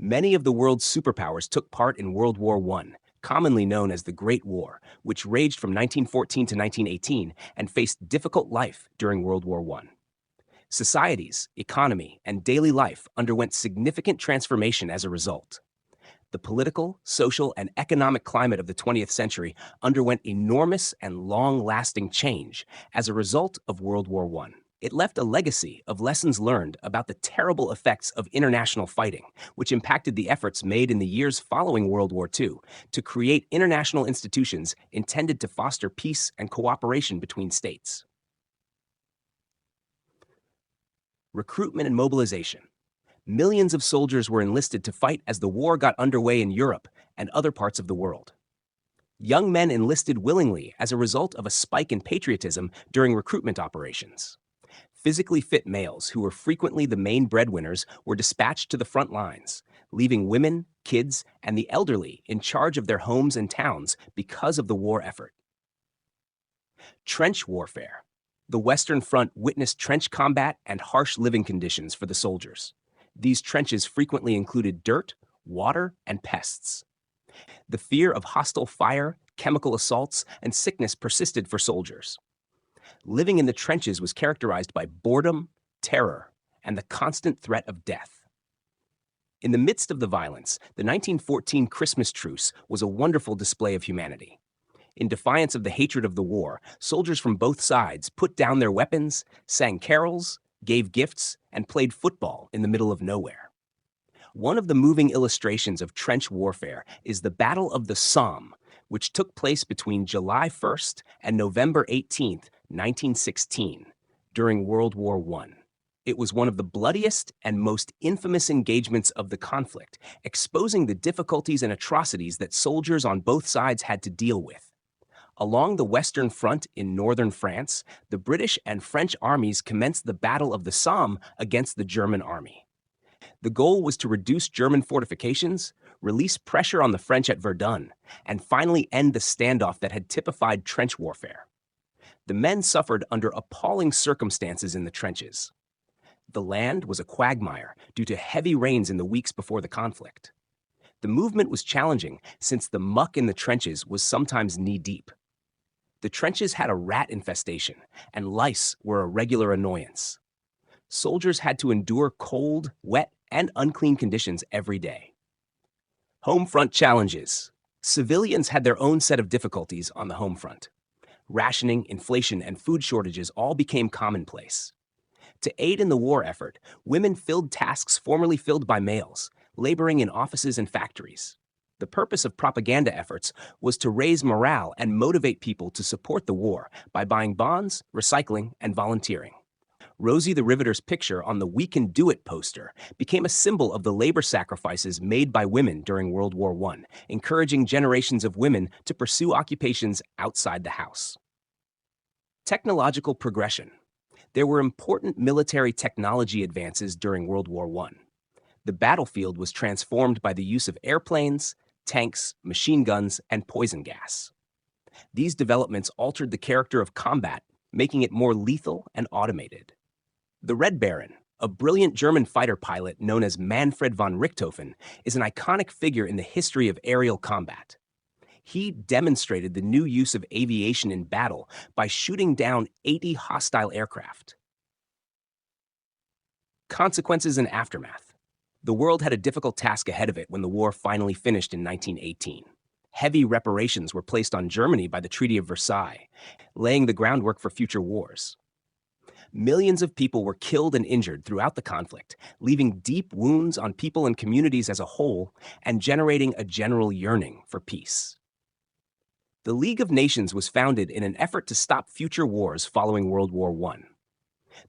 Many of the world's superpowers took part in World War I, commonly known as the Great War, which raged from 1914 to 1918 and faced difficult life during World War I. Societies, economy, and daily life underwent significant transformation as a result. The political, social, and economic climate of the 20th century underwent enormous and long-lasting change as a result of World War I. It left a legacy of lessons learned about the terrible effects of international fighting, which impacted the efforts made in the years following World War II to create international institutions intended to foster peace and cooperation between states. Recruitment and mobilization. Millions of soldiers were enlisted to fight as the war got underway in Europe and other parts of the world. Young men enlisted willingly as a result of a spike in patriotism during recruitment operations. Physically fit males, who were frequently the main breadwinners, were dispatched to the front lines, leaving women, kids, and the elderly in charge of their homes and towns because of the war effort. Trench warfare. The Western Front witnessed trench combat and harsh living conditions for the soldiers. These trenches frequently included dirt, water, and pests. The fear of hostile fire, chemical assaults, and sickness persisted for soldiers. Living in the trenches was characterized by boredom, terror, and the constant threat of death. In the midst of the violence, the 1914 Christmas truce was a wonderful display of humanity. In defiance of the hatred of the war, soldiers from both sides put down their weapons, sang carols, gave gifts, and played football in the middle of nowhere. One of the moving illustrations of trench warfare is the Battle of the Somme, which took place between July 1st and November 18th, 1916, during World War I. It was one of the bloodiest and most infamous engagements of the conflict, exposing the difficulties and atrocities that soldiers on both sides had to deal with. Along the Western Front in northern France, the British and French armies commenced the Battle of the Somme against the German army. The goal was to reduce German fortifications, release pressure on the French at Verdun, and finally end the standoff that had typified trench warfare. The men suffered under appalling circumstances in the trenches. The land was a quagmire due to heavy rains in the weeks before the conflict. The movement was challenging since the muck in the trenches was sometimes knee-deep. The trenches had a rat infestation, and lice were a regular annoyance. Soldiers had to endure cold, wet, and unclean conditions every day. Home front challenges. Civilians had their own set of difficulties on the home front. Rationing, inflation, and food shortages all became commonplace. To aid in the war effort, women filled tasks formerly filled by males, laboring in offices and factories. The purpose of propaganda efforts was to raise morale and motivate people to support the war by buying bonds, recycling, and volunteering. Rosie the Riveter's picture on the "We Can Do It" poster became a symbol of the labor sacrifices made by women during World War I, encouraging generations of women to pursue occupations outside the house. Technological progression. There were important military technology advances during World War I. The battlefield was transformed by the use of airplanes, tanks, machine guns, and poison gas. These developments altered the character of combat, making it more lethal and automated. The Red Baron, a brilliant German fighter pilot known as Manfred von Richthofen, is an iconic figure in the history of aerial combat. He demonstrated the new use of aviation in battle by shooting down 80 hostile aircraft. Consequences and aftermath. The world had a difficult task ahead of it when the war finally finished in 1918. Heavy reparations were placed on Germany by the Treaty of Versailles, laying the groundwork for future wars. Millions of people were killed and injured throughout the conflict, leaving deep wounds on people and communities as a whole and generating a general yearning for peace. The League of Nations was founded in an effort to stop future wars following World War I.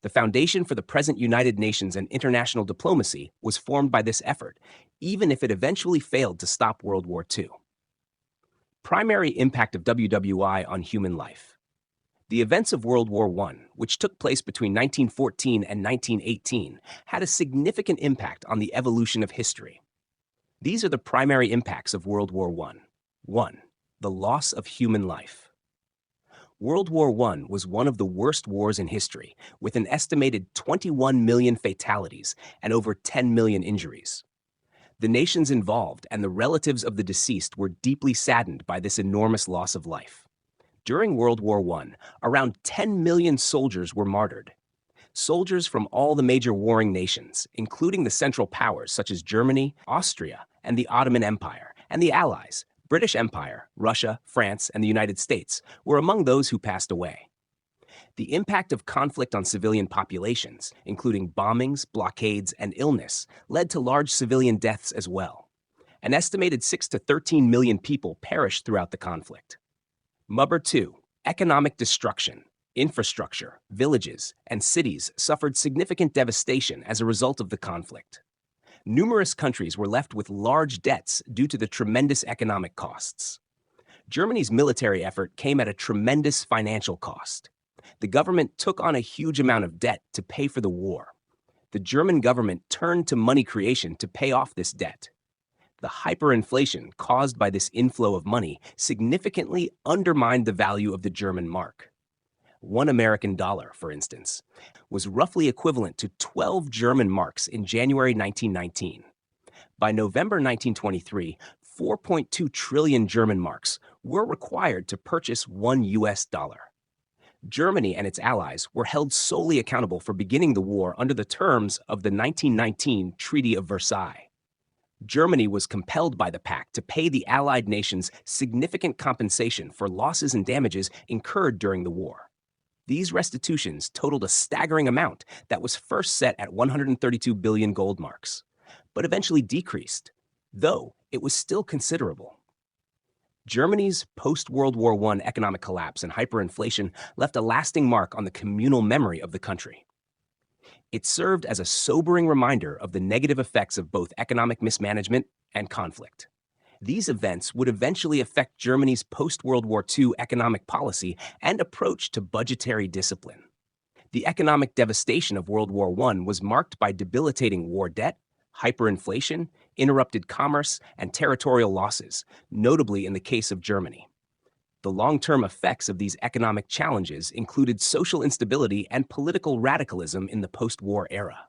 The foundation for the present United Nations and international diplomacy was formed by this effort, even if it eventually failed to stop World War II. Primary impact of WWI on human life. The events of World War I, which took place between 1914 and 1918, had a significant impact on the evolution of history. These are the primary impacts of World War I. 1. The loss of human life. World War I was one of the worst wars in history, with an estimated 21 million fatalities and over 10 million injuries. The nations involved and the relatives of the deceased were deeply saddened by this enormous loss of life. During World War I, around 10 million soldiers were martyred. Soldiers from all the major warring nations, including the Central Powers such as Germany, Austria, and the Ottoman Empire, and the Allies, British Empire, Russia, France, and the United States, were among those who passed away. The impact of conflict on civilian populations, including bombings, blockades, and illness, led to large civilian deaths as well. An estimated 6 to 13 million people perished throughout the conflict. Mubber 2. Economic destruction. Infrastructure, villages, and cities suffered significant devastation as a result of the conflict. Numerous countries were left with large debts due to the tremendous economic costs. Germany's military effort came at a tremendous financial cost. The government took on a huge amount of debt to pay for the war. The German government turned to money creation to pay off this debt. The hyperinflation caused by this inflow of money significantly undermined the value of the German mark. $1 American, for instance, was roughly equivalent to 12 German marks in January 1919. By November 1923, 4.2 trillion German marks were required to purchase $1. Germany and its allies were held solely accountable for beginning the war under the terms of the 1919 Treaty of Versailles. Germany was compelled by the pact to pay the Allied nations significant compensation for losses and damages incurred during the war. These restitutions totaled a staggering amount that was first set at 132 billion gold marks, but eventually decreased, though it was still considerable. Germany's post-World War I economic collapse and hyperinflation left a lasting mark on the communal memory of the country. It served as a sobering reminder of the negative effects of both economic mismanagement and conflict. These events would eventually affect Germany's post-World War II economic policy and approach to budgetary discipline. The economic devastation of World War I was marked by debilitating war debt, hyperinflation, interrupted commerce, and territorial losses, notably in the case of Germany. The long-term effects of these economic challenges included social instability and political radicalism in the post-war era.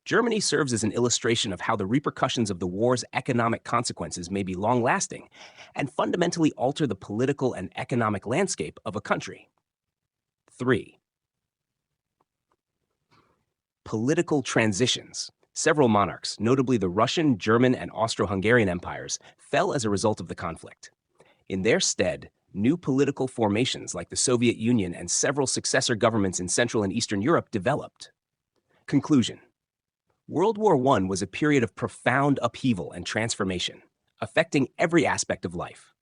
Germany serves as an illustration of how the repercussions of the war's economic consequences may be long-lasting and fundamentally alter the political and economic landscape of a country. 3. Political transitions. Several monarchs, notably the Russian, German, and Austro-Hungarian empires, fell as a result of the conflict. In their stead, new political formations like the Soviet Union and several successor governments in Central and Eastern Europe developed. Conclusion. World War I was a period of profound upheaval and transformation, affecting every aspect of life.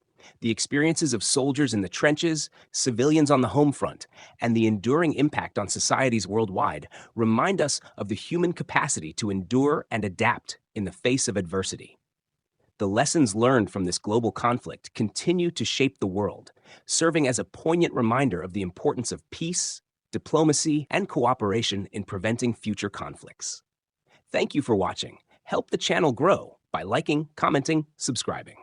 The experiences of soldiers in the trenches, civilians on the home front, and the enduring impact on societies worldwide remind us of the human capacity to endure and adapt in the face of adversity. The lessons learned from this global conflict continue to shape the world, serving as a poignant reminder of the importance of peace, diplomacy, and cooperation in preventing future conflicts. Thank you for watching. Help the channel grow by liking, commenting, subscribing.